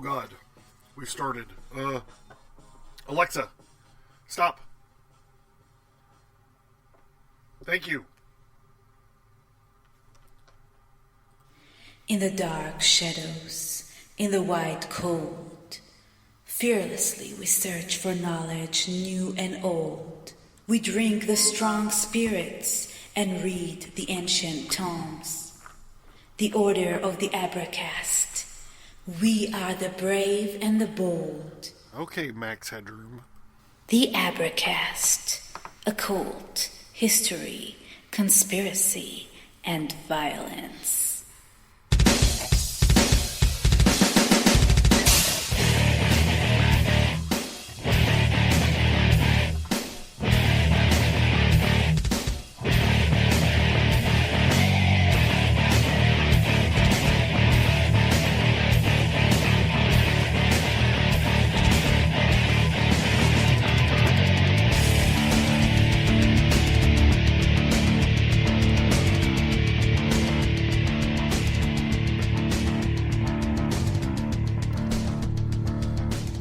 God. We've started. Alexa, stop. Thank you. In the dark shadows, in the white cold, fearlessly we search for knowledge new and old. We drink the strong spirits and read the ancient tomes. The order of the Abracast. We are the brave and the bold. Okay, Max Headroom. The Abracast. Occult, history, conspiracy, and violence.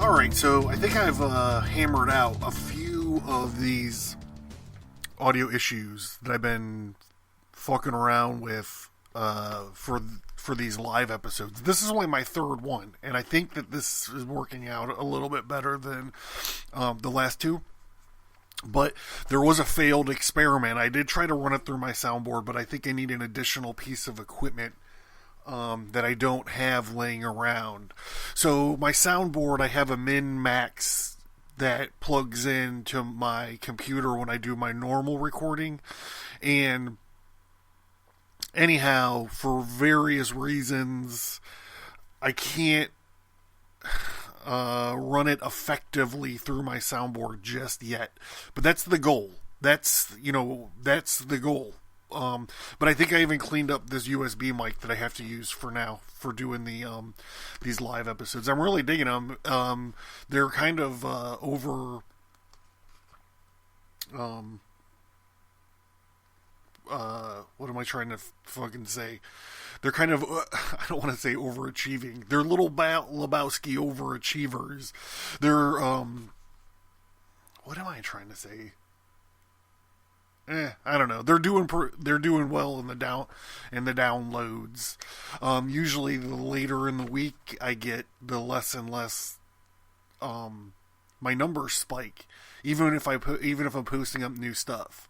Alright, so I think I've hammered out a few of these audio issues that I've been fucking around with for these live episodes. This is only my third one, and I think that this is working out a little bit better than the last two. But there was a failed experiment. I did try to run it through my soundboard, but I think I need an additional piece of equipment that I don't have laying around. So my soundboard, I have a Min-Max that plugs into my computer when I do my normal recording. And anyhow, for various reasons, I can't run it effectively through my soundboard just yet. But that's the goal. That's the goal. But I think I even cleaned up this USB mic that I have to use for now for doing these live episodes. I'm really digging them. They're kind of over. What am I trying to fucking say? They're kind of, I don't want to say overachieving. They're little Lebowski overachievers. They're, what am I trying to say? I don't know. They're doing well in the downloads. Usually the later in the week I get, the less and less my numbers spike, even if I'm posting up new stuff.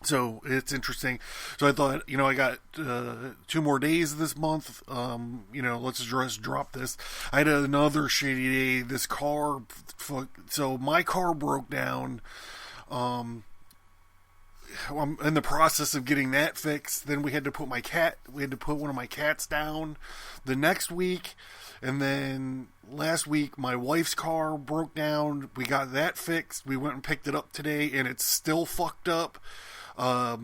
So it's interesting. So I thought, I got 2 more days this month. Let's just drop this. I had another shitty day. This car, so my car broke down. I'm in the process of getting that fixed. Then we had to put one of my cats down the next week. And then last week, my wife's car broke down. We got that fixed. We went and picked it up today, and it's still fucked up. I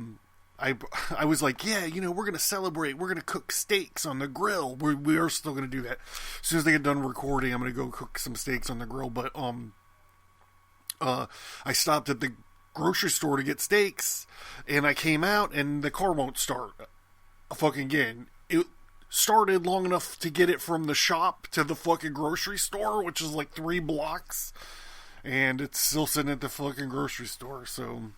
was like, yeah, we're going to celebrate. We're going to cook steaks on the grill. We are still going to do that. As soon as they get done recording, I'm going to go cook some steaks on the grill. But, I stopped at the grocery store to get steaks, and I came out, and the car won't start fucking again. It started long enough to get it from the shop to the fucking grocery store, which is like 3 blocks, and it's still sitting at the fucking grocery store. So,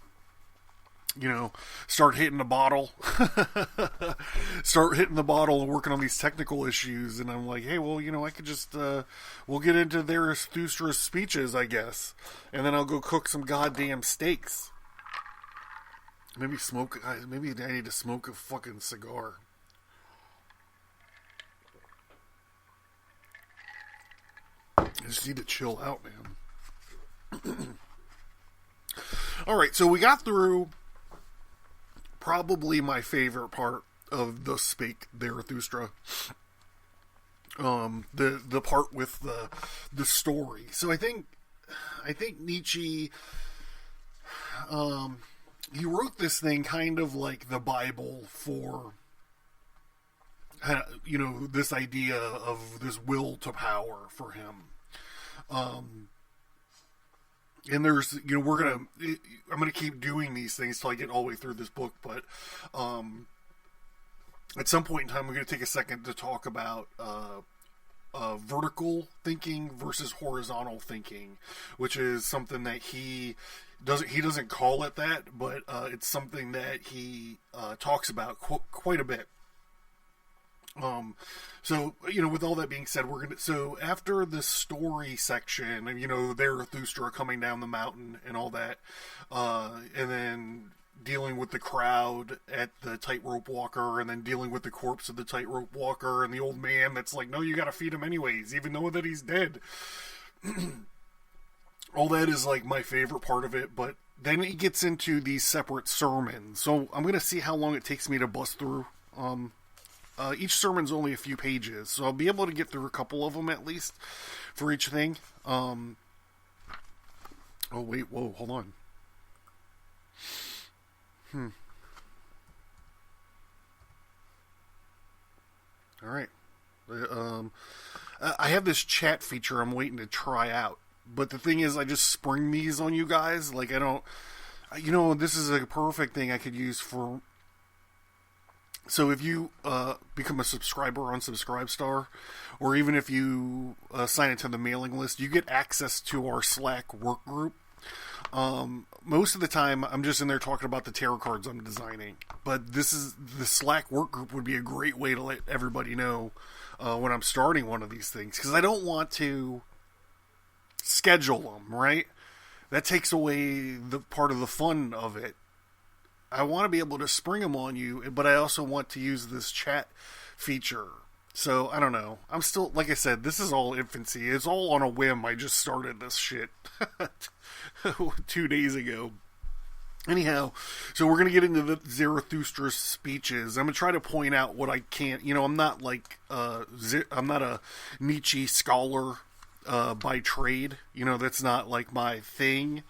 start hitting the bottle and working on these technical issues. And I'm like, hey, well, I could just, we'll get into Zarathustra's speeches, I guess. And then I'll go cook some goddamn steaks. Maybe I need to smoke a fucking cigar. I just need to chill out, man. Alright, so we got through probably my favorite part of the Spake Zarathustra. The part with the story. So I think Nietzsche, he wrote this thing kind of like the Bible for, this idea of this will to power for him. And there's, I'm going to keep doing these things till I get all the way through this book, but, at some point in time, we're going to take a second to talk about, vertical thinking versus horizontal thinking, which is something that he doesn't call it that, but it's something that he talks about quite a bit. So, with all that being said, so after the story section, Zarathustra coming down the mountain and all that, and then dealing with the crowd at the tightrope walker, and then dealing with the corpse of the tightrope walker, and the old man that's like, no, you gotta feed him anyways, even though that he's dead. All that is like my favorite part of it, but then it gets into these separate sermons. So I'm gonna see how long it takes me to bust through. Each sermon's only a few pages, so I'll be able to get through a couple of them at least for each thing. Oh wait, whoa, hold on. All right. I have this chat feature I'm waiting to try out, but the thing is, I just spring these on you guys. Like, I don't, this is a perfect thing I could use for. So if you become a subscriber on Subscribestar, or even if you sign into the mailing list, you get access to our Slack work group. Most of the time, I'm just in there talking about the tarot cards I'm designing. But the Slack work group would be a great way to let everybody know when I'm starting one of these things. Because I don't want to schedule them, right? That takes away the part of the fun of it. I want to be able to spring them on you, but I also want to use this chat feature. So, I don't know. I'm still, like I said, this is all infancy. It's all on a whim. I just started this shit 2 days ago. Anyhow, so we're going to get into the Zarathustra's speeches. I'm going to try to point out what I can't. I'm not like, I'm not a Nietzsche scholar by trade. That's not like my thing.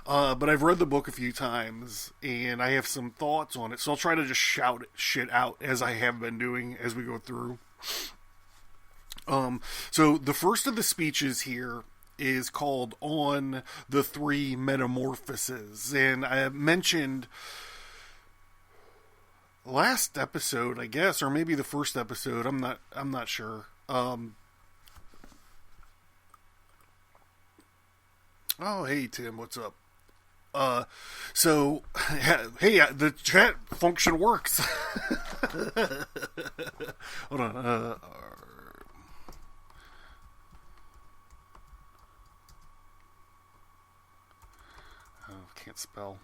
But I've read the book a few times, and I have some thoughts on it. So I'll try to just shout shit out as I have been doing as we go through. So the first of the speeches here is called On the Three Metamorphoses. And I mentioned last episode, I guess, or maybe the first episode. I'm not sure. Oh, hey, Tim, what's up? So, hey, the chat function works. Hold on. Can't spell.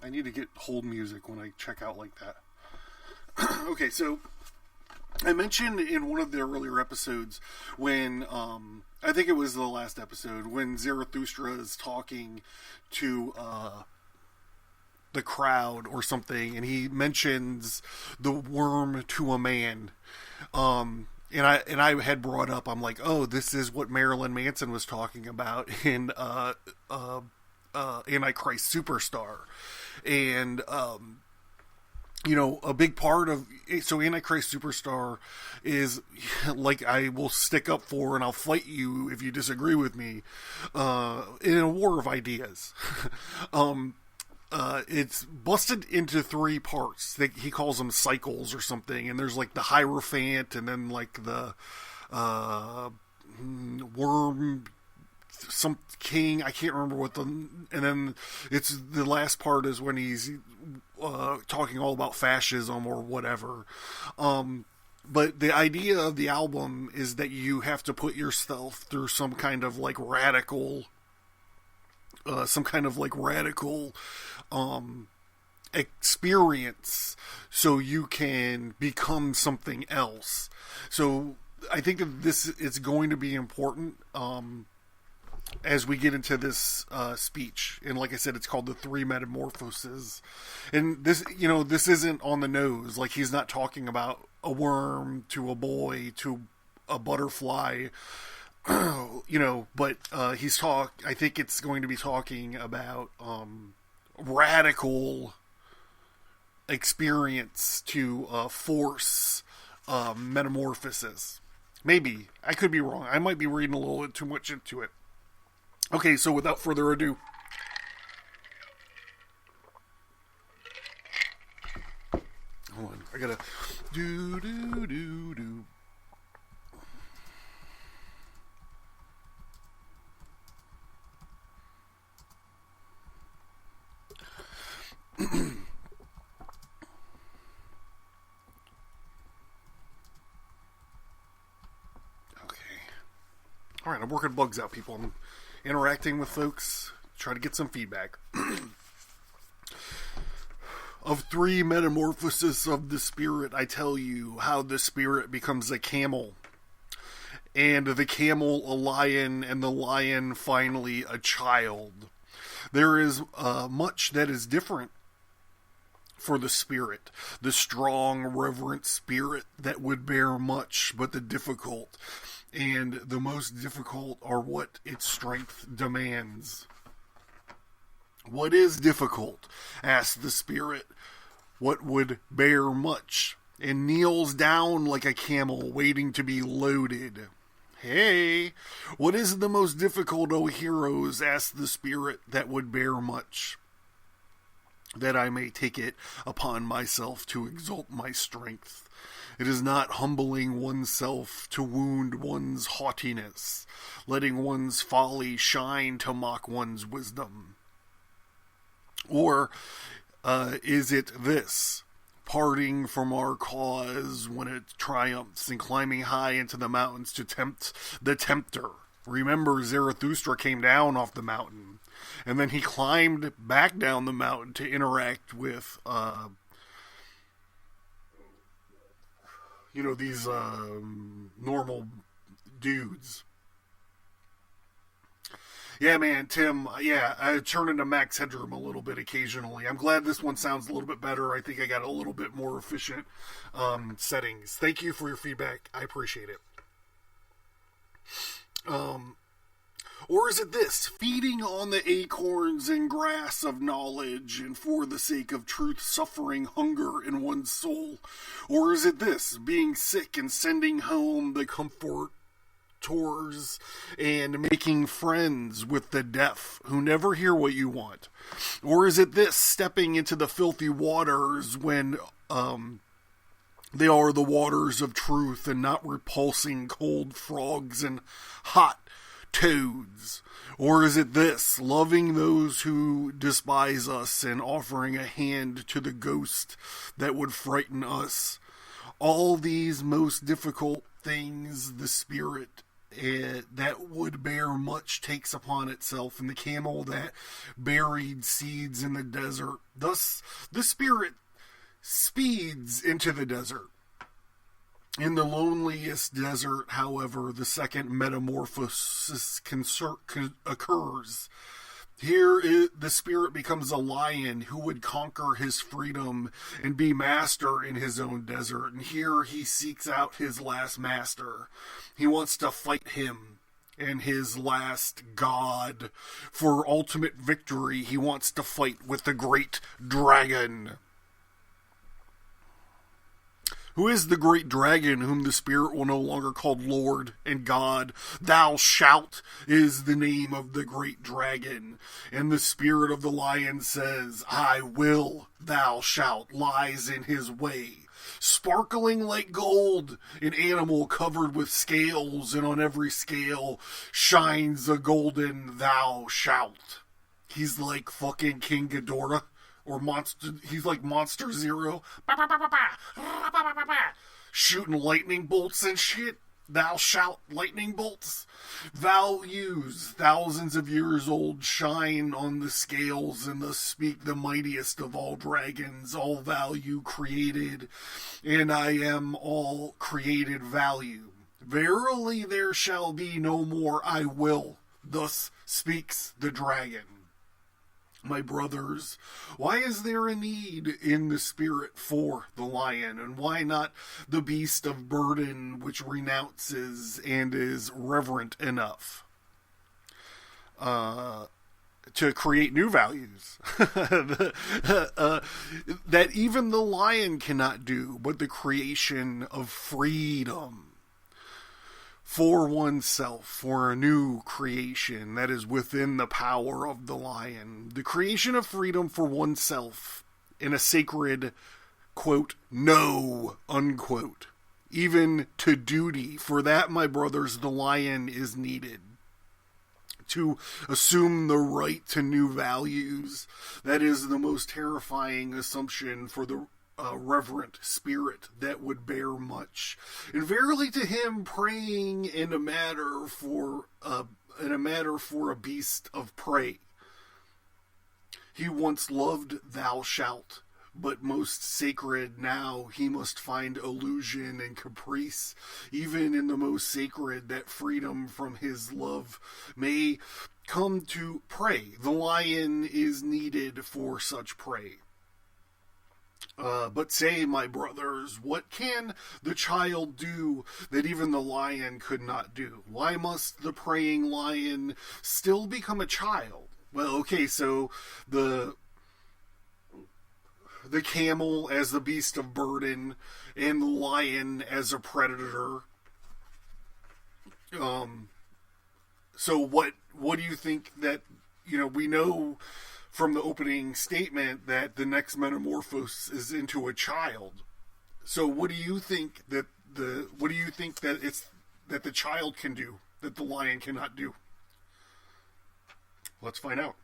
I need to get hold music when I check out like that. Okay, so I mentioned in one of the earlier episodes when, I think it was the last episode, when Zarathustra is talking to the crowd or something, and he mentions the worm to a man. And I had brought up, I'm like, oh, this is what Marilyn Manson was talking about in Antichrist Superstar. And, a big part of, so Antichrist Superstar is like, I will stick up for and I'll fight you if you disagree with me, in a war of ideas. It's busted into 3 parts. He calls them cycles or something, and there's like the Hierophant, and then like the, worm, some king, I can't remember and then it's the last part is when he's talking all about fascism or whatever. But the idea of the album is that you have to put yourself through some kind of like radical experience so you can become something else. So I think that this is going to be important as we get into this speech. And like I said, it's called The Three Metamorphoses. And this, this isn't on the nose. Like, he's not talking about a worm to a boy to a butterfly, but I think it's going to be talking about radical experience to force metamorphosis. Maybe. I could be wrong. I might be reading a little bit too much into it. Okay, so without further ado, hold on, I gotta do. All right, I'm working bugs out, people. I'm interacting with folks, try to get some feedback. Of 3 metamorphoses of the spirit, I tell you how the spirit becomes a camel, and the camel a lion, and the lion finally a child. There is much that is different for the spirit, the strong, reverent spirit that would bear much, but the difficult and the most difficult are what its strength demands. What is difficult? Asked the spirit. What would bear much? And kneels down like a camel waiting to be loaded. Hey, what is the most difficult, O heroes? Asked the spirit that would bear much, that I may take it upon myself to exalt my strength. It is not humbling oneself to wound one's haughtiness, letting one's folly shine to mock one's wisdom. Or is it this, parting from our cause when it triumphs and climbing high into the mountains to tempt the tempter? Remember, Zarathustra came down off the mountain, and then he climbed back down the mountain to interact with these normal dudes. Yeah, man, Tim, I turn into Max Headroom a little bit occasionally. I'm glad this one sounds a little bit better. I think I got a little bit more efficient settings. Thank you for your feedback. I appreciate it. Or is it this, feeding on the acorns and grass of knowledge, and for the sake of truth suffering hunger in one's soul? Or is it this, being sick and sending home the comfortors and making friends with the deaf who never hear what you want? Or is it this, stepping into the filthy waters when they are the waters of truth, and not repulsing cold frogs and hot toads? Or is it this, loving those who despise us and offering a hand to the ghost that would frighten us? All these most difficult things the spirit that would bear much takes upon itself, and the camel that buried seeds in the desert. Thus the spirit speeds into the desert. In the loneliest desert, however, the second metamorphosis occurs. Here the spirit becomes a lion who would conquer his freedom and be master in his own desert. And here he seeks out his last master. He wants to fight him and his last god. For ultimate victory, he wants to fight with the great dragon. Who is the great dragon whom the spirit will no longer call Lord and God? Thou shalt is the name of the great dragon. And the spirit of the lion says, I will, thou shalt, lies in his way. Sparkling like gold, an animal covered with scales, and on every scale shines a golden thou shalt. He's like fucking King Ghidorah. Or he's like Monster Zero. Shooting lightning bolts and shit. Thou shalt lightning bolts. Values, thousands of years old, shine on the scales, and thus speak the mightiest of all dragons, all value created, and I am all created value. Verily there shall be no more I will. Thus speaks the dragon. My brothers, why is there a need in the spirit for the lion, and why not the beast of burden which renounces and is reverent enough to create new values that even the lion cannot do, but the creation of freedom? for oneself, for a new creation that is within the power of the lion. The creation of freedom for oneself in a sacred, quote, no, unquote. Even to duty. For that, my brothers, the lion is needed. To assume the right to new values. That is the most terrifying assumption for the reverent spirit that would bear much. And verily to him praying in a matter for a beast of prey. He once loved thou shalt, but most sacred now he must find illusion and caprice, even in the most sacred, that freedom from his love may come to prey. The lion is needed for such prey. But say, my brothers, what can the child do that even the lion could not do? Why must the praying lion still become a child? Well, okay, so the camel as the beast of burden and the lion as a predator. So what do you think that, we know from the opening statement that the next metamorphosis is into a child. So what do you think that the child can do that the lion cannot do? Let's find out.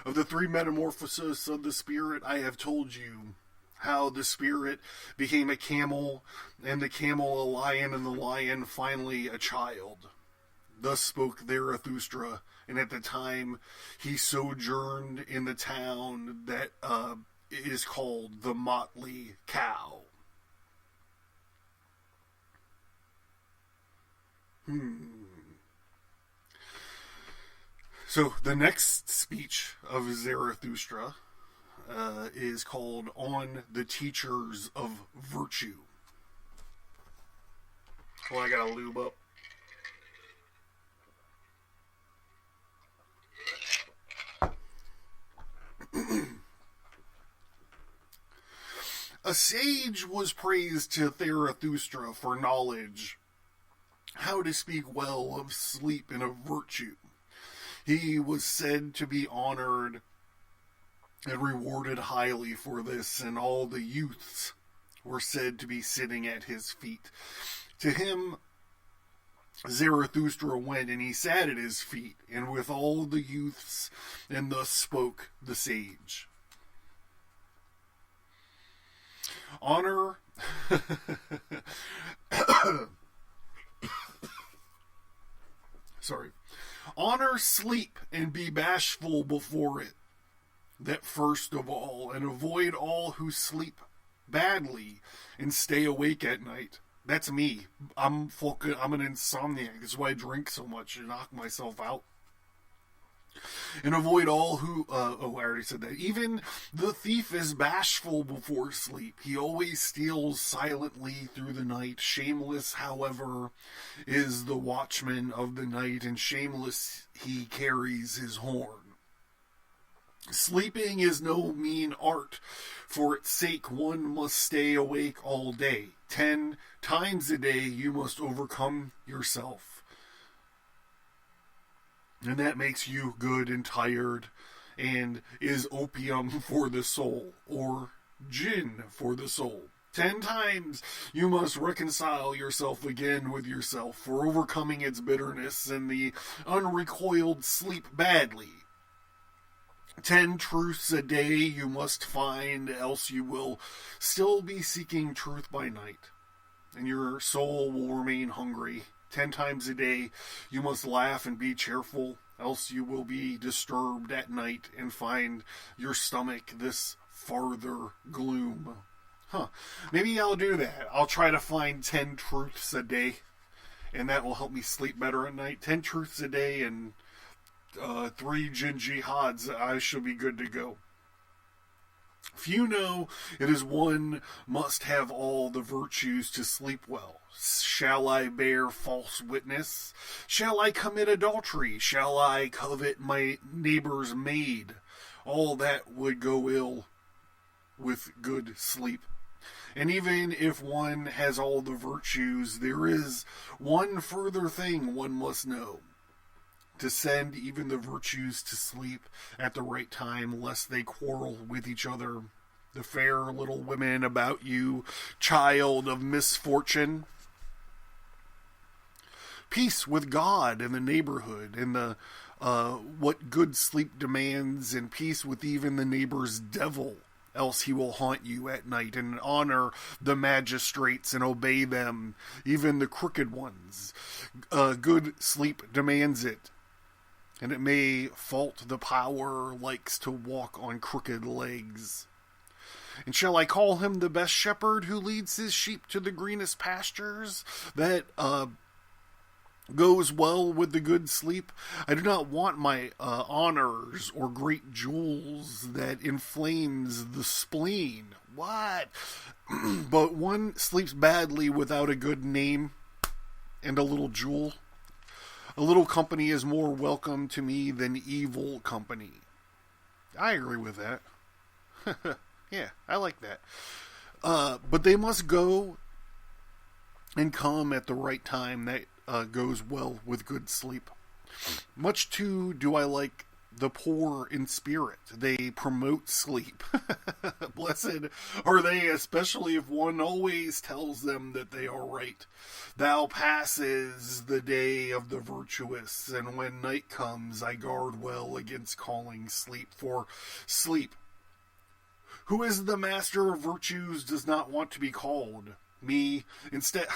Of the three metamorphoses of the spirit, I have told you how the spirit became a camel, and the camel a lion, and the lion finally a child. Thus spoke Zarathustra, and at the time he sojourned in the town that is called the Motley Cow. So the next speech of Zarathustra is called On the Teachers of Virtue. Well, I gotta lube up. A sage was praised to Zarathustra for knowledge, how to speak well of sleep and of virtue. He was said to be honored and rewarded highly for this, and all the youths were said to be sitting at his feet. To him Zarathustra went, and he sat at his feet, and with all the youths, and thus spoke the sage. Honor Honor sleep and be bashful before it. That first of all, and avoid all who sleep badly and stay awake at night. That's me. I'm an insomniac. That's why I drink so much and knock myself out. And avoid all who, I already said that. Even the thief is bashful before sleep. He always steals silently through the night. Shameless, however, is the watchman of the night, and shameless he carries his horn. Sleeping is no mean art. For its sake one must stay awake all day. 10 times a day you must overcome yourself. And that makes you good and tired, and is opium for the soul, or gin for the soul. 10 times you must reconcile yourself again with yourself, for overcoming its bitterness and the unrecoiled sleep badly. 10 truths a day you must find, else you will still be seeking truth by night, and your soul will remain hungry. 10 times a day you must laugh and be cheerful, else you will be disturbed at night and find your stomach this farther gloom. Maybe I'll do that. I'll try to find 10 truths a day, and that will help me sleep better at night. 10 truths a day and 3 jinn jihads, I shall be good to go. Few know it is one must have all the virtues to sleep well. Shall I bear false witness? Shall I commit adultery? Shall I covet my neighbor's maid? All that would go ill. with good sleep. And even if one has all the virtues, there is one further thing one must know: to send even the virtues to sleep at the right time, lest they quarrel with each other. The fair little women about you, child of misfortune. Peace with God and the neighborhood, and the what good sleep demands, and peace with even the neighbor's devil, else he will haunt you at night, and honor the magistrates and obey them, even the crooked ones. Good sleep demands it, and it may fault the power likes to walk on crooked legs. And shall I call him the best shepherd who leads his sheep to the greenest pastures, that goes well with the good sleep? I do not want my honors or great jewels that inflames the spleen. What? But one sleeps badly without a good name and a little jewel. A little company is more welcome to me than evil company. I agree with that. Yeah, I like that. But they must go and come at the right time. That goes well with good sleep. Much too do I like the poor in spirit. They promote sleep. Blessed are they, especially if one always tells them that they are right. Thou passes the day of the virtuous, and when night comes, I guard well against calling sleep. For sleep, who is the master of virtues, does not want to be called. Me, instead,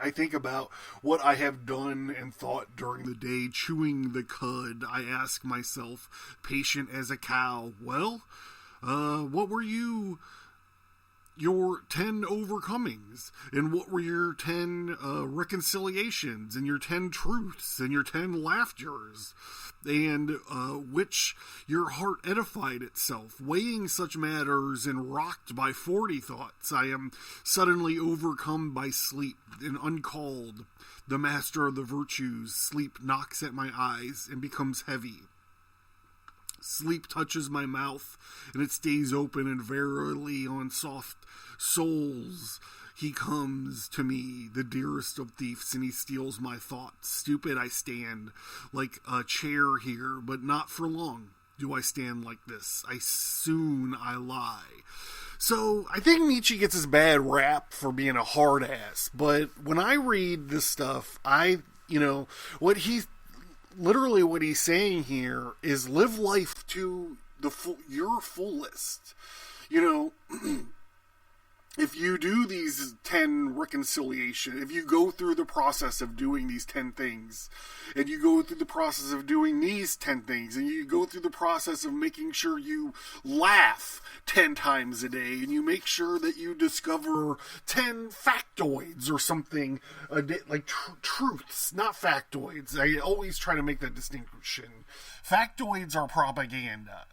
I think about what I have done and thought during the day, chewing the cud. I ask myself, patient as a cow, well, what were your 10 overcomings, and what were your 10 reconciliations, and your 10 truths, and your 10 laughters, and which your heart edified itself, weighing such matters and rocked by 40 thoughts. I am suddenly overcome by sleep and uncalled. The master of the virtues, sleep knocks at my eyes and becomes heavy. Sleep touches my mouth, and it stays open, and verily on soft souls he comes to me, the dearest of thieves, and he steals my thoughts. Stupid I stand, like a chair here, but not for long do I stand like this. Soon I lie. So I think Nietzsche gets his bad rap for being a hard ass, but when I read this stuff, what he's saying here is live life to your fullest. If you do these 10 reconciliation, if you go through the process of doing these 10 things, and you go through the process of doing these 10 things, and you go through the process of making sure you laugh 10 times a day, and you make sure that you discover 10 factoids or something, like truths, not factoids. I always try to make that distinction. Factoids are propaganda.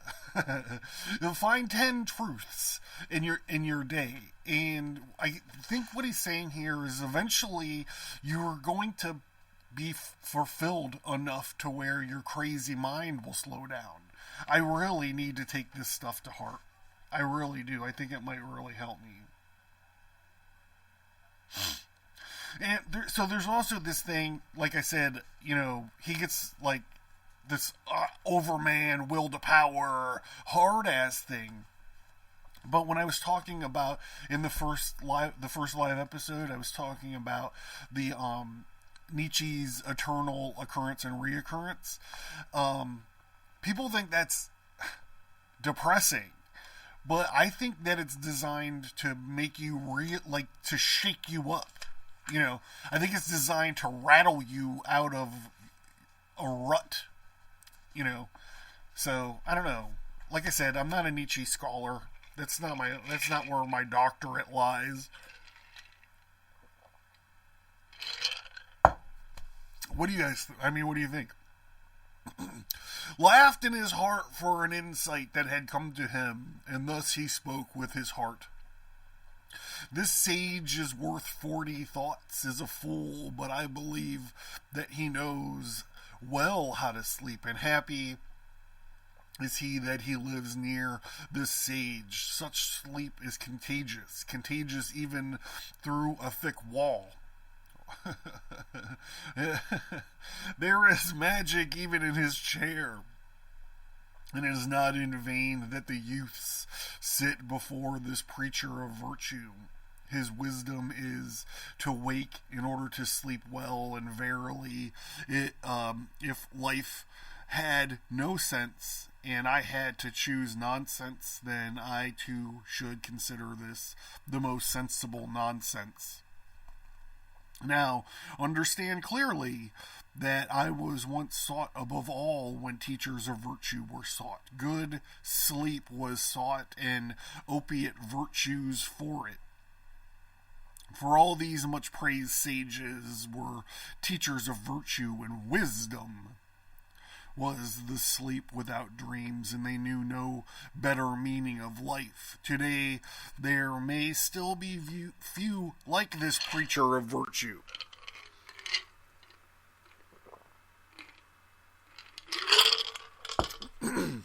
You'll find 10 truths in your day, and I think what he's saying here is eventually you're going to be fulfilled enough to where your crazy mind will slow down. I really need to take this stuff to heart. I really do. I think it might really help me. And so there's also this thing, like I said, he gets like this overman, will to power, hard ass thing. But when I was talking about in the first live episode, I was talking about the Nietzsche's eternal occurrence and reoccurrence. People think that's depressing, but I think that it's designed to make you to shake you up. I think it's designed to rattle you out of a rut. So I don't know. Like I said, I'm not a Nietzsche scholar. That's not where my doctorate lies. What do you guys what do you think? Laughed in his heart for an insight that had come to him, and thus he spoke with his heart. This sage is worth 40 thoughts, is a fool, but I believe that he knows well how to sleep, and happy is he that he lives near this sage. Such sleep is contagious, contagious even through a thick wall. There is magic even in his chair, and it is not in vain that the youths sit before this preacher of virtue. His wisdom is to wake in order to sleep well, and verily, if life had no sense, and I had to choose nonsense, then I too should consider this the most sensible nonsense. Now, understand clearly that I was once sought above all when teachers of virtue were sought. Good sleep was sought, and opiate virtues for it. For all these much praised sages were teachers of virtue, and wisdom was the sleep without dreams, and they knew no better meaning of life. Today there may still be few like this preacher of virtue. And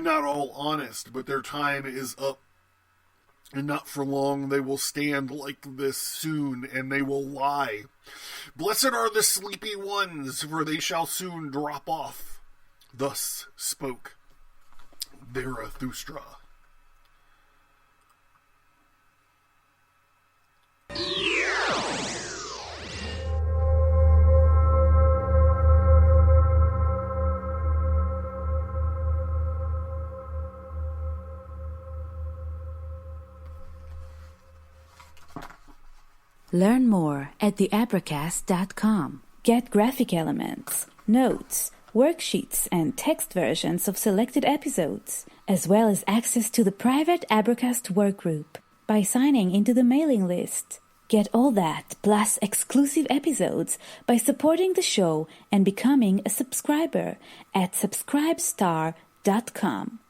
not all honest, but their time is up. And not for long they will stand like this soon, and they will lie. Blessed are the sleepy ones, for they shall soon drop off. Thus spoke Zarathustra. Learn more at theabracast.com. Get graphic elements, notes, worksheets, and text versions of selected episodes, as well as access to the private Abracast workgroup by signing into the mailing list. Get all that, plus exclusive episodes, by supporting the show and becoming a subscriber at subscribestar.com.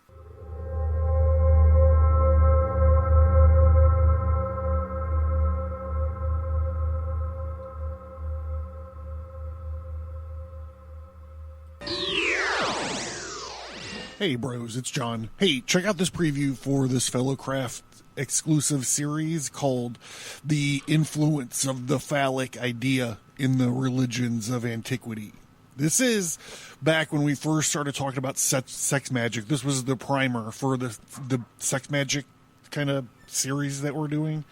Hey bros, it's John. Hey, check out this preview for this Fellowcraft exclusive series called The Influence of the Phallic Idea in the Religions of Antiquity. This is back when we first started talking about sex magic. This was the primer for the sex magic kind of series that we're doing.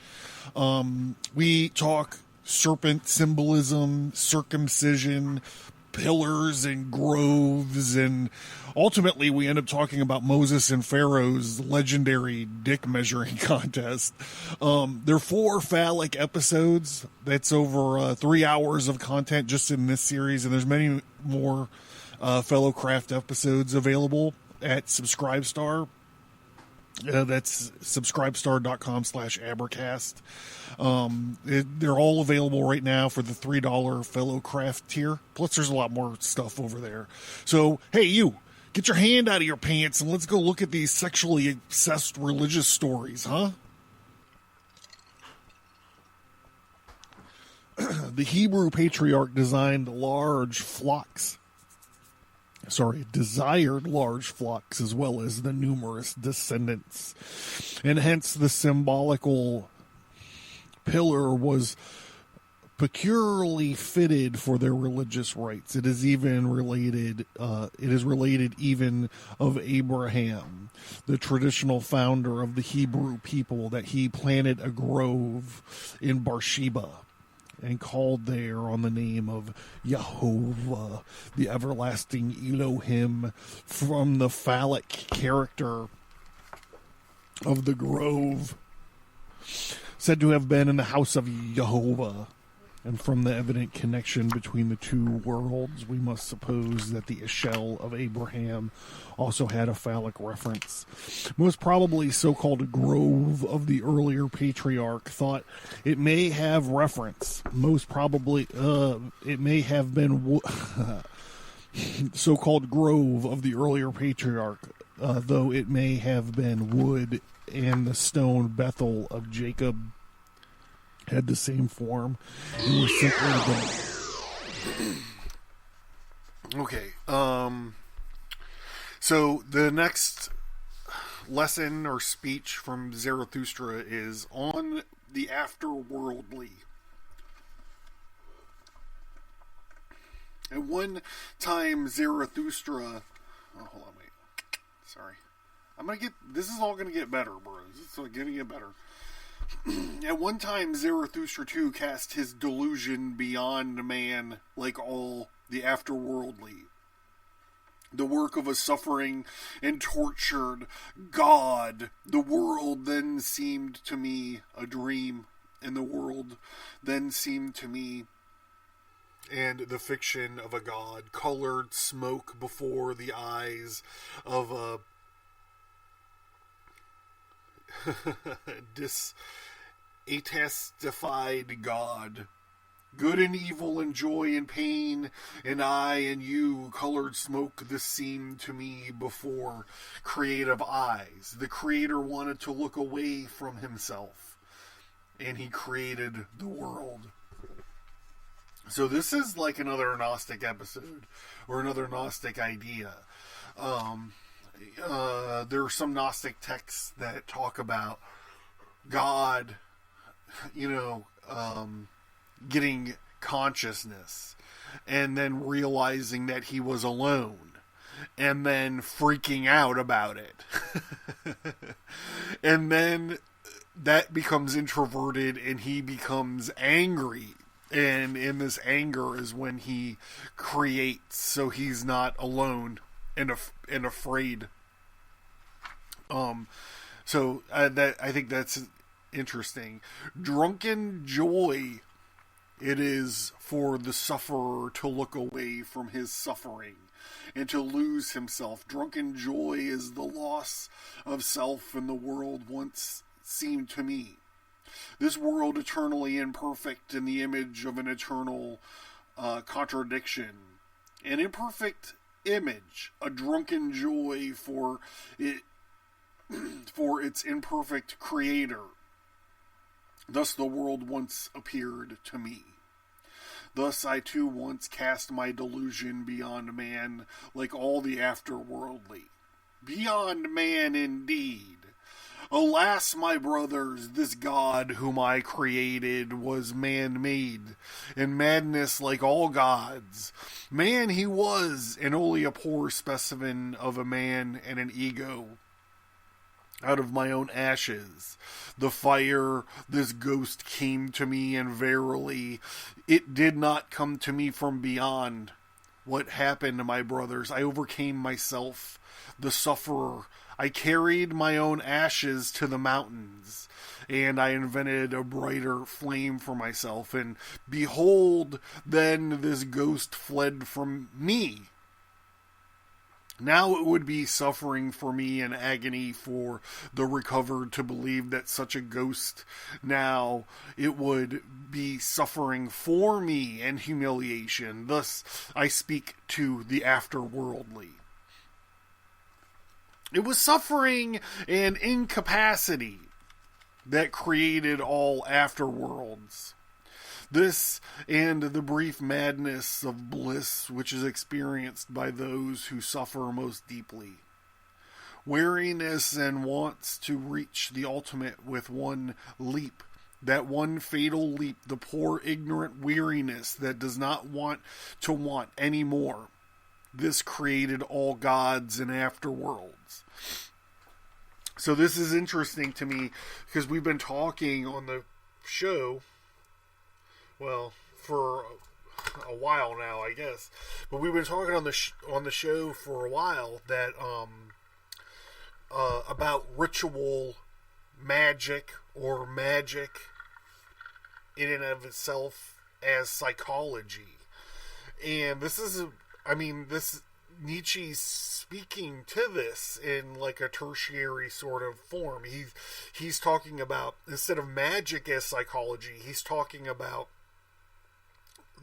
We talk serpent symbolism, circumcision, pillars and groves, and ultimately we end up talking about Moses and Pharaoh's legendary dick measuring contest. There are 4 phallic episodes. That's over 3 hours of content just in this series, and there's many more Fellowcraft episodes available at Subscribestar. That's subscribestar.com/abracast. They're all available right now for the $3 Fellowcraft tier. Plus, there's a lot more stuff over there. So, hey, you, get your hand out of your pants and let's go look at these sexually obsessed religious stories, huh? The Hebrew patriarch desired large flocks as well as the numerous descendants. And hence the symbolical pillar was peculiarly fitted for their religious rites. It is related even of Abraham, the traditional founder of the Hebrew people, that he planted a grove in Beersheba and called there on the name of Yehovah, the everlasting Elohim, from the phallic character of the grove, said to have been in the house of Yehovah. And from the evident connection between the two worlds, we must suppose that the Eshel of Abraham also had a phallic reference. Most probably, so-called grove of the earlier patriarch thought it may have reference. Most probably, it may have been so-called grove of the earlier patriarch, though it may have been wood, and the stone Bethel of Jacob had the same form and were simply Okay, So the next lesson or speech from Zarathustra is on the afterworldly. At one time, Zarathustra. Oh, hold on, wait. Sorry. This is all gonna get better, bros. It's gonna get better. At one time, Zarathustra too cast his delusion beyond man, like all the afterworldly. The work of a suffering and tortured God. The world then seemed to me a dream, and the world then seemed to me and the fiction of a god, colored smoke before the eyes of a disatestified God. Good and evil and joy and pain, and I and you, colored smoke, this seemed to me before creative eyes. The Creator wanted to look away from himself, and he created the world. So this is like another Gnostic episode, or another Gnostic idea. There are some Gnostic texts that talk about God, getting consciousness, and then realizing that he was alone, and then freaking out about it. And then that becomes introverted, and he becomes angry. And in this anger is when he creates, so he's not alone and afraid. So I think that's interesting. Drunken joy, it is for the sufferer to look away from his suffering and to lose himself. Drunken joy is the loss of self in the world once seemed to me. This world eternally imperfect in the image of an eternal contradiction. An imperfect image, a drunken joy for it, for its imperfect creator. Thus the world once appeared to me. Thus I too once cast my delusion beyond man, like all the afterworldly. Beyond man indeed. Alas, my brothers, this God whom I created was man-made, and madness like all gods. Man he was, and only a poor specimen of a man and an ego. Out of my own ashes, the fire, this ghost came to me, and verily, it did not come to me from beyond. What happened, my brothers? I overcame myself, the sufferer. I carried my own ashes to the mountains, and I invented a brighter flame for myself. And behold, then this ghost fled from me. Now it would be suffering for me and agony for the recovered to believe that such a ghost, now it would be suffering for me and humiliation. Thus I speak to the afterworldly. It was suffering and incapacity that created all afterworlds. This and the brief madness of bliss which is experienced by those who suffer most deeply. Weariness and wants to reach the ultimate with one leap. That one fatal leap, the poor ignorant weariness that does not want to want any more. This created all gods and afterworlds. So this is interesting to me because we've been talking on the show, well, for a while now, I guess. But we've been talking on the show for a while that about ritual magic or magic in and of itself as psychology. And this is Nietzsche's speaking to this in like a tertiary sort of form. He's talking about, instead of magic as psychology, he's talking about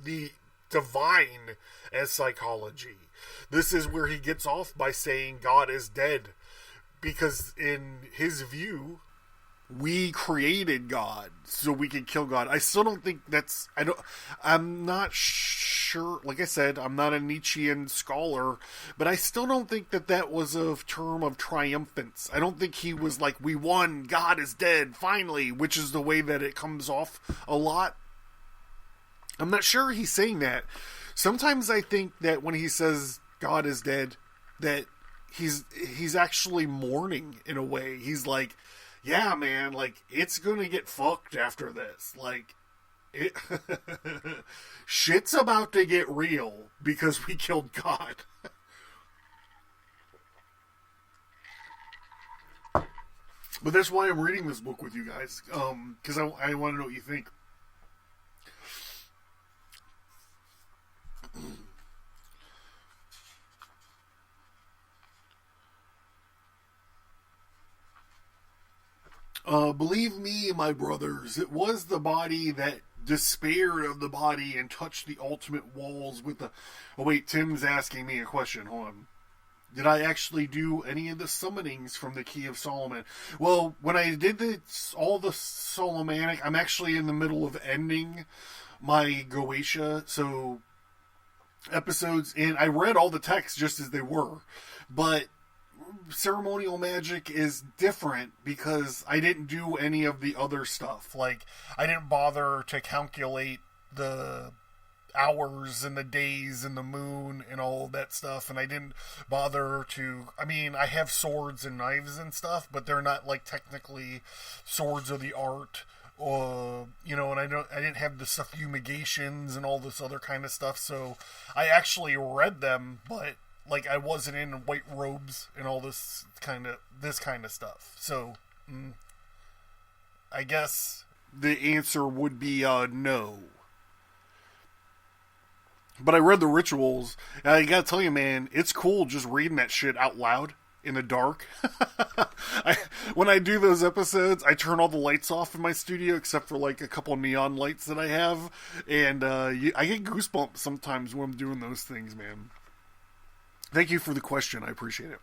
the divine as psychology. This is where he gets off by saying God is dead, because in his view, we created God so we could kill God. I still don't think that's, I'm not sure, like I said, I'm not a Nietzschean scholar, but I still don't think that that was a term of triumphance. I don't think he was like, we won, God is dead, finally, which is the way that it comes off a lot. I'm not sure he's saying that. Sometimes I think that when he says God is dead, that he's actually mourning in a way. He's like, yeah, man, like, it's gonna get fucked after this. Like, shit's about to get real because we killed God. But that's why I'm reading this book with you guys, because I want to know what you think. Believe me, my brothers, it was the body that despaired of the body and touched the ultimate walls with the... Oh, wait, Tim's asking me a question. Hold on. Did I actually do any of the summonings from the Key of Solomon? Well, when I did all the Solomonic, I'm actually in the middle of ending my Goetia, so episodes, and I read all the texts just as they were, but ceremonial magic is different because I didn't do any of the other stuff. Like, I didn't bother to calculate the hours and the days and the moon and all of that stuff, and I didn't bother to, I mean, I have swords and knives and stuff, but they're not like technically swords of the art, you know, and I didn't have the suffumigations and all this other kind of stuff, so I actually read them, but like, I wasn't in white robes and all this kind of stuff. So, I guess the answer would be no. But I read the rituals, and I gotta tell you, man, it's cool just reading that shit out loud in the dark. When I do those episodes, I turn all the lights off in my studio, except for like a couple neon lights that I have, and I get goosebumps sometimes when I'm doing those things, man. Thank you for the question. I appreciate it.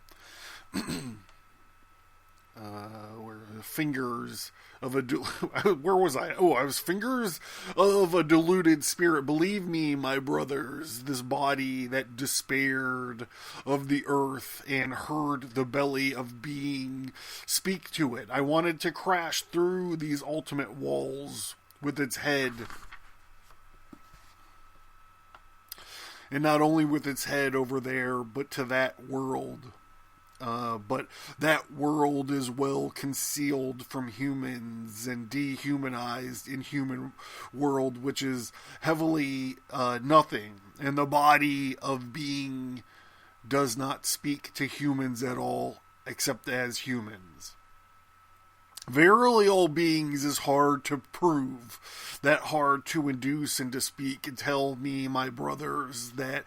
Where fingers of a where was I? Oh, I was fingers of a deluded spirit. Believe me, my brothers, this body that despaired of the earth and heard the belly of being speak to it. I wanted to crash through these ultimate walls with its head. And not only with its head over there, but to that world. But that world is well concealed from humans and dehumanized in human world, which is heavily nothing. And the body of being does not speak to humans at all, except as humans. Verily all beings is hard to prove, that hard to induce and to speak, and tell me, my brothers, that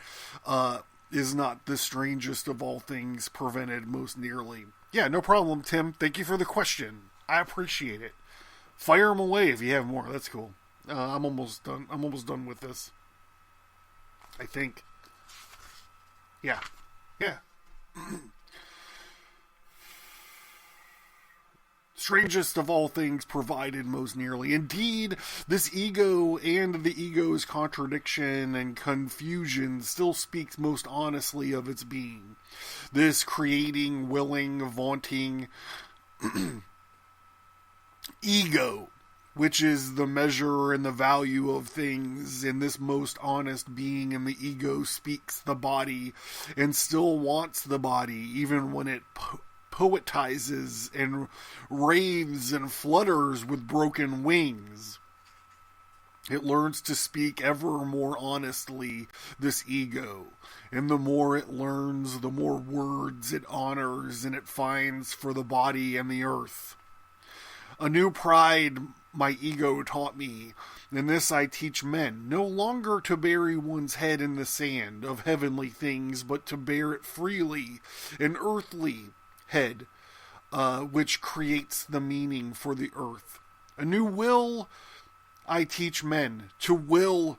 is not the strangest of all things prevented most nearly. Yeah, no problem, Tim. Thank you for the question. I appreciate it. Fire them away if you have more. That's cool. I'm almost done. I'm almost done with this, I think. Yeah. Strangest of all things provided most nearly. Indeed, this ego and the ego's contradiction and confusion still speaks most honestly of its being. This creating, willing, vaunting ego, which is the measure and the value of things, and this most honest being in the ego speaks the body and still wants the body, even when it poetizes and raves and flutters with broken wings. It learns to speak ever more honestly, this ego. And the more it learns, the more words it honors and it finds for the body and the earth. A new pride my ego taught me, and this I teach men, no longer to bury one's head in the sand of heavenly things, but to bear it freely, an earthly head, which creates the meaning for the earth. A new will I teach men, to will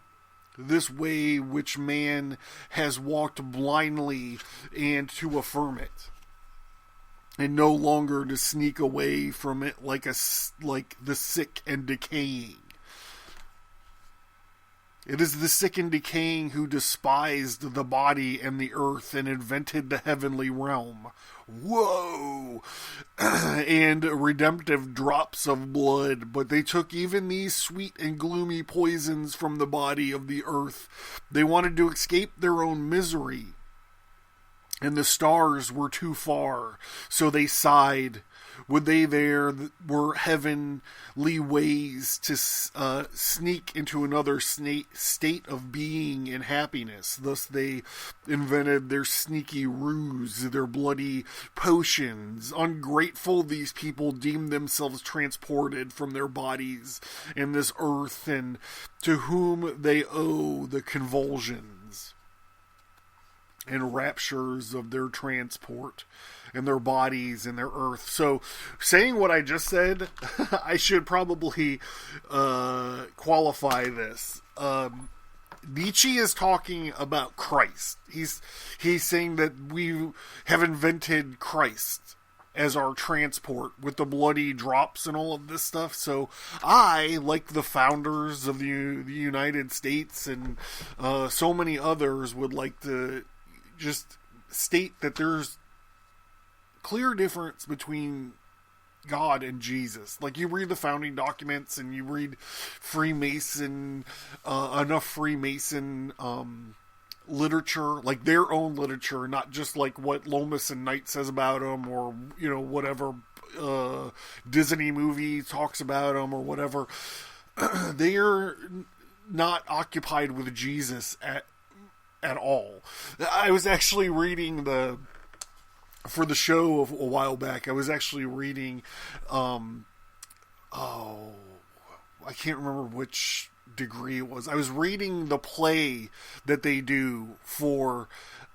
this way which man has walked blindly, and to affirm it. and no longer to sneak away from it like the sick and decaying. It is the sick and decaying who despised the body and the earth and invented the heavenly realm. Whoa! And redemptive drops of blood, but they took even these sweet and gloomy poisons from the body of the earth. They wanted to escape their own misery, and the stars were too far, so they sighed. Would they there were heavenly ways to sneak into another state of being and happiness. Thus they invented their sneaky ruse, their bloody potions. Ungrateful, these people deemed themselves transported from their bodies in this earth, and to whom they owe the convulsions and raptures of their transport and their bodies and their earth. So, saying what I just said, I should probably qualify this. Nietzsche is talking about Christ. He's saying that we have invented Christ as our transport with the bloody drops and all of this stuff. So I, like the founders of the United States and so many others, would like to just state that there's clear difference between God and Jesus. Like, you read the founding documents and you read Freemason, enough Freemason literature, like their own literature, not just like what Lomas and Knight says about them, or, you know, whatever Disney movie talks about them, or whatever. They are not occupied with Jesus at all. I was actually reading for the show a while back, I was actually reading, I can't remember which degree it was. I was reading the play that they do for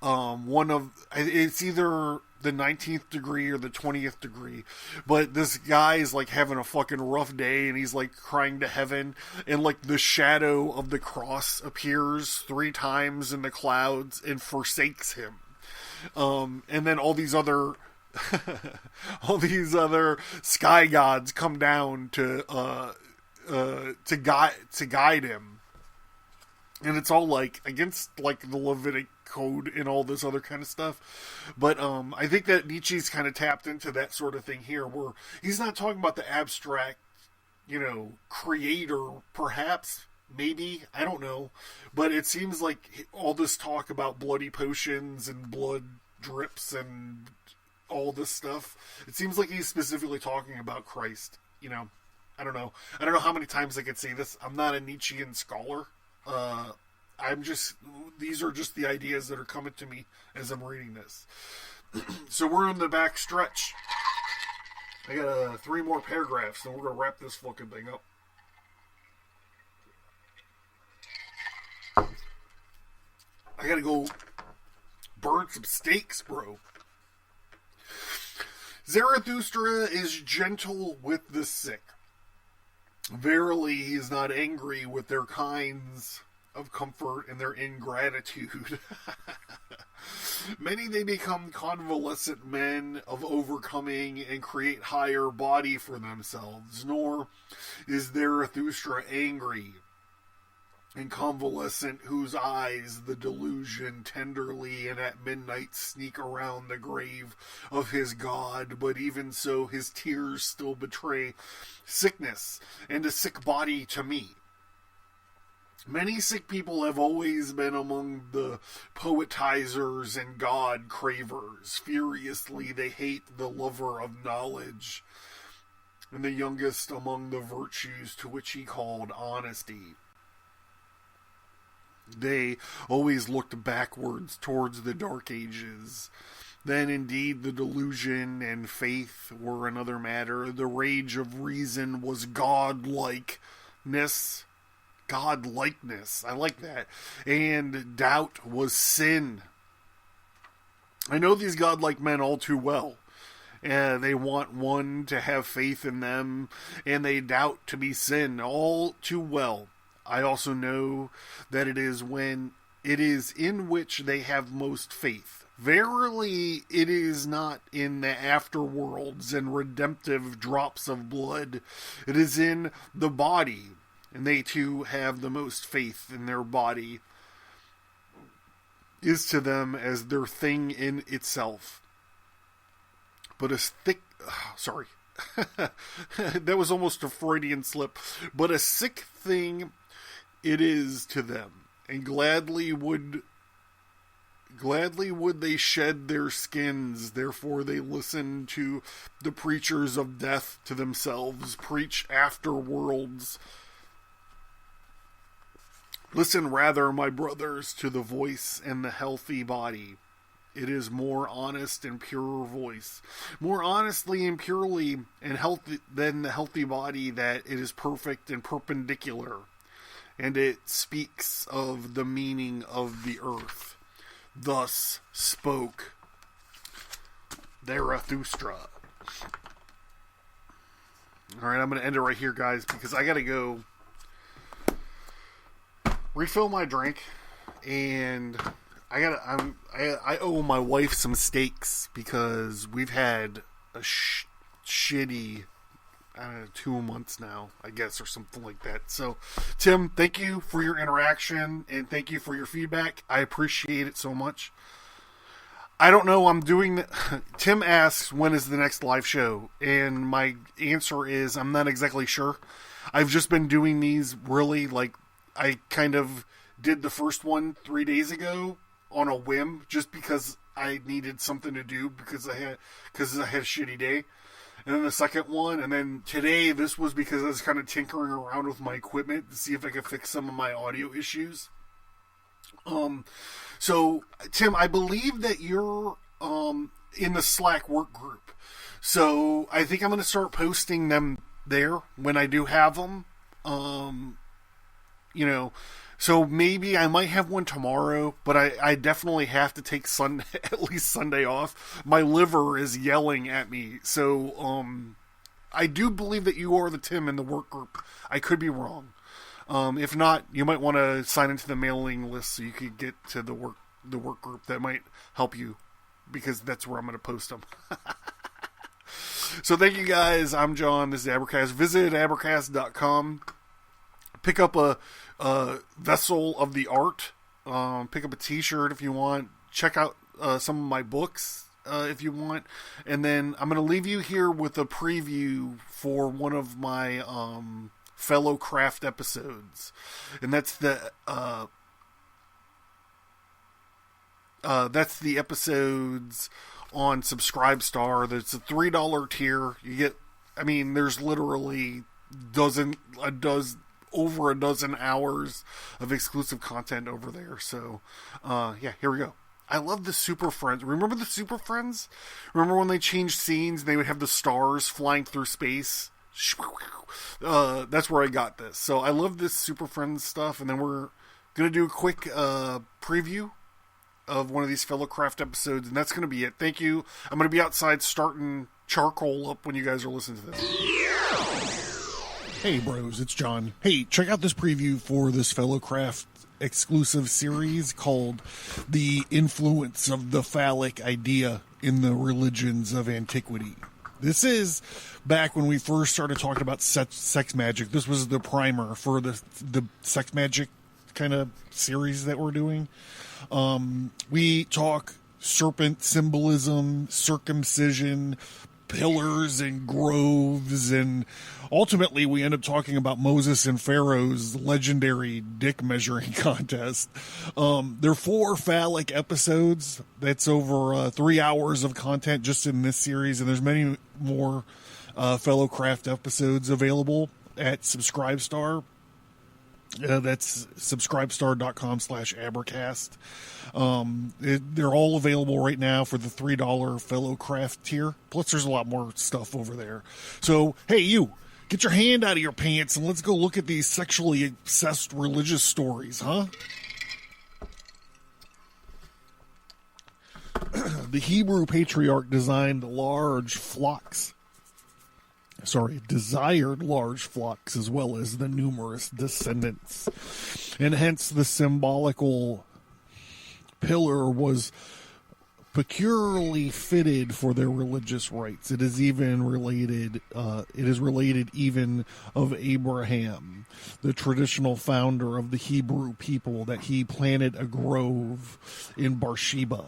it's either the 19th degree or the 20th degree, but this guy's like having a fucking rough day and he's like crying to heaven, and like the shadow of the cross appears 3 times in the clouds and forsakes him. And then all these other sky gods come down to guide him, and it's all like against like the Levitic code and all this other kind of stuff. But I think that Nietzsche's kind of tapped into that sort of thing here, where he's not talking about the abstract, you know, creator, perhaps. Maybe, I don't know, but it seems like all this talk about bloody potions and blood drips and all this stuff, it seems like he's specifically talking about Christ. You know, I don't know how many times I could say this. I'm not a Nietzschean scholar. These are just the ideas that are coming to me as I'm reading this. So we're in the back stretch. I got 3 more paragraphs, and we're going to wrap this fucking thing up. I gotta go burn some steaks, bro. Zarathustra is gentle with the sick. Verily, he is not angry with their kinds of comfort and their ingratitude. Many they become convalescent men of overcoming and create higher body for themselves, nor is Zarathustra angry and convalescent, whose eyes the delusion tenderly and at midnight sneak around the grave of his God, but even so his tears still betray sickness and a sick body to me. Many sick people have always been among the poetizers and God cravers. Furiously they hate the lover of knowledge, and the youngest among the virtues to which he called honesty. They always looked backwards towards the Dark Ages. Then indeed the delusion and faith were another matter. The rage of reason was godlikeness. Godlikeness. I like that. And doubt was sin. I know these godlike men all too well. They want one to have faith in them, and they doubt to be sin all too well. I also know that it is when it is in which they have most faith, Verily, it is not in the afterworlds and redemptive drops of blood. It is in the body, and they too have the most faith in their body. Is to them as their thing in itself. But a thick... sorry. That was almost a Freudian slip. But a sick thing it is to them, and gladly would they shed their skins. Therefore they listen to the preachers of death to themselves preach afterworlds. Listen rather, my brothers, to the voice and the healthy body. It is more honest and purer voice, more honestly and purely and healthy than the healthy body, that it is perfect and perpendicular, and it speaks of the meaning of the earth. Thus spoke Zarathustra. Alright, I'm going to end it right here, guys, because I got to go refill my drink, and I owe my wife some steaks because we've had a shitty 2 months now, I guess, or something like that. So, Tim, thank you for your interaction and thank you for your feedback. I appreciate it so much. I don't know. Tim asks, when is the next live show? And my answer is, I'm not exactly sure. I've just been doing these really, I kind of did the first one 3 days ago on a whim, just because I needed something to do because I had a shitty day. And then the second one, and then today, this was because I was kind of tinkering around with my equipment to see if I could fix some of my audio issues. So, Tim, I believe that you're in the Slack work group. So, I think I'm going to start posting them there when I do have them. So maybe I might have one tomorrow, but I definitely have to take Sunday, at least Sunday off. My liver is yelling at me. So, I do believe that you are the Tim in the work group. I could be wrong. If not, you might want to sign into the mailing list so you could get to the work group. That might help you, because that's where I'm going to post them. So thank you guys. I'm John. This is Abercast. Visit abercast.com. Pick up a vessel of the art. Pick up a t-shirt if you want. Check out some of my books if you want. And then I'm going to leave you here with a preview for one of my fellow craft episodes. And that's the episodes on Subscribestar. There's a $3 tier. You get, there's literally over a dozen hours of exclusive content over there. So, here we go. I love the Super Friends. Remember the Super Friends? Remember when they changed scenes and they would have the stars flying through space? That's where I got this. So I love this Super Friends stuff. And then we're going to do a quick preview of one of these fellow craft episodes. And that's going to be it. Thank you. I'm going to be outside starting charcoal up when you guys are listening to this. Hey bros, it's John. Hey, check out this preview for this fellow craft exclusive series called The Influence of the Phallic Idea in the Religions of Antiquity. This is back when we first started talking about sex magic. This was the primer for the sex magic kind of series that we're doing. We talk serpent symbolism, circumcision, pillars and groves, and ultimately we end up talking about Moses and Pharaoh's legendary dick measuring contest. There are 4 phallic episodes. That's over 3 hours of content just in this series, and there's many more fellow craft episodes available at Subscribestar. That's subscribestar.com/abercast. They're all available right now for the $3 fellow craft tier. Plus, there's a lot more stuff over there. So, hey, you, get your hand out of your pants and let's go look at these sexually obsessed religious stories, huh? The Hebrew patriarch desired large flocks as well as the numerous descendants. And hence the symbolical pillar was peculiarly fitted for their religious rites. It is even related. It is related even of Abraham, the traditional founder of the Hebrew people, that he planted a grove in Beersheba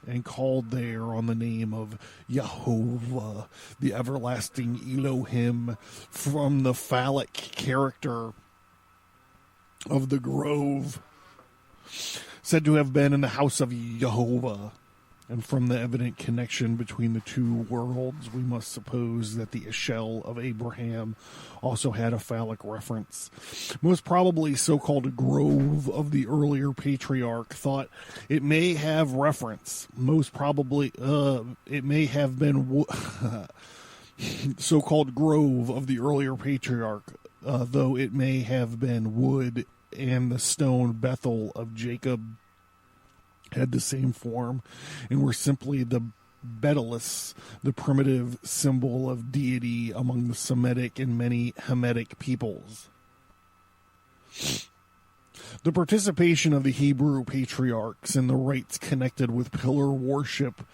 and called there on the name of Yehovah, the everlasting Elohim, from the phallic character of the grove, said to have been in the house of Yehovah. And from the evident connection between the two worlds, we must suppose that the Eshel of Abraham also had a phallic reference. Most probably, so-called grove of the earlier patriarch thought it may have reference. Most probably, it may have been so-called grove of the earlier patriarch, though it may have been wood, and the stone Bethel of Jacob had the same form and were simply the Betelis, the primitive symbol of deity among the Semitic and many Hamitic peoples. The participation of the Hebrew patriarchs in the rites connected with pillar worship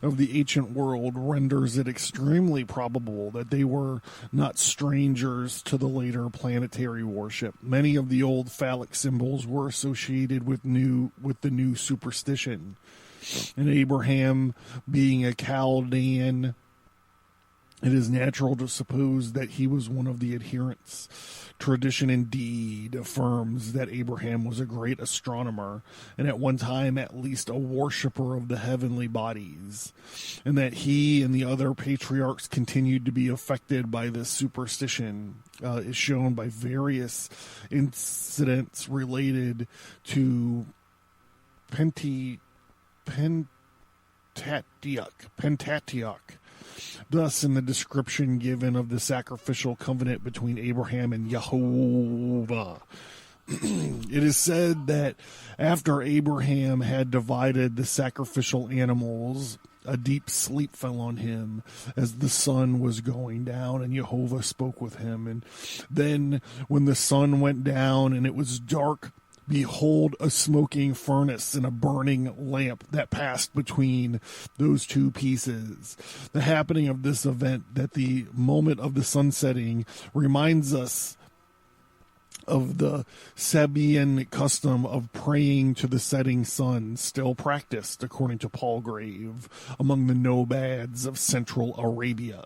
of the ancient world renders it extremely probable that they were not strangers to the later planetary worship. Many of the old phallic symbols were associated with the new superstition. And Abraham, being a Chaldean, it is natural to suppose that he was one of the adherents. Tradition indeed affirms that Abraham was a great astronomer, and at one time at least a worshipper of the heavenly bodies, and that he and the other patriarchs continued to be affected by this superstition is shown by various incidents related to Pentateuch. Thus, in the description given of the sacrificial covenant between Abraham and Yehovah, it is said that after Abraham had divided the sacrificial animals, a deep sleep fell on him as the sun was going down, and Yehovah spoke with him. And then when the sun went down and it was dark, behold, a smoking furnace and a burning lamp that passed between those two pieces. The happening of this event, that the moment of the sun setting, reminds us of the Sabaean custom of praying to the setting sun, still practiced, according to Palgrave, among the nomads of Central Arabia.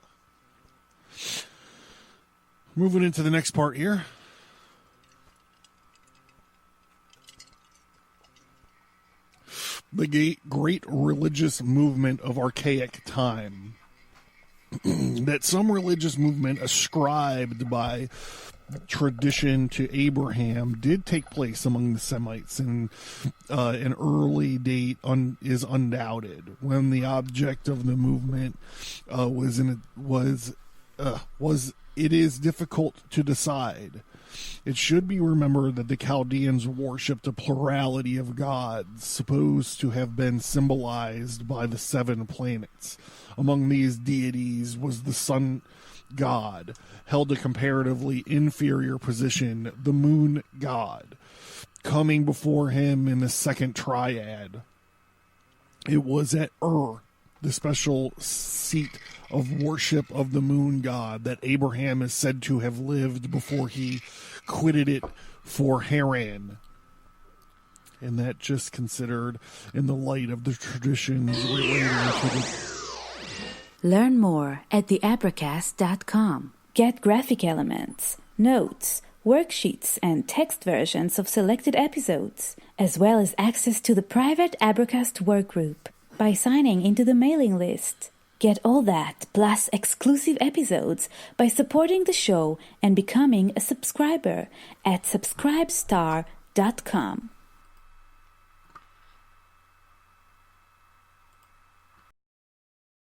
Moving into the next part here. The great religious movement of archaic time. That some religious movement ascribed by tradition to Abraham did take place among the Semites in an early date is undoubted, when the object of the movement it is difficult to decide. It should be remembered that the Chaldeans worshipped a plurality of gods, supposed to have been symbolized by the 7 planets. Among these deities was the sun god, held a comparatively inferior position, the moon god, coming before him in the second triad. It was at the special seat of worship of the moon god, that Abraham is said to have lived before he quitted it for Haran. And that just considered in the light of the traditions relating to the... Learn more at theabracast.com. Get graphic elements, notes, worksheets, and text versions of selected episodes, as well as access to the private Abracast workgroup by signing into the mailing list. Get all that, plus exclusive episodes, by supporting the show and becoming a subscriber at subscribestar.com.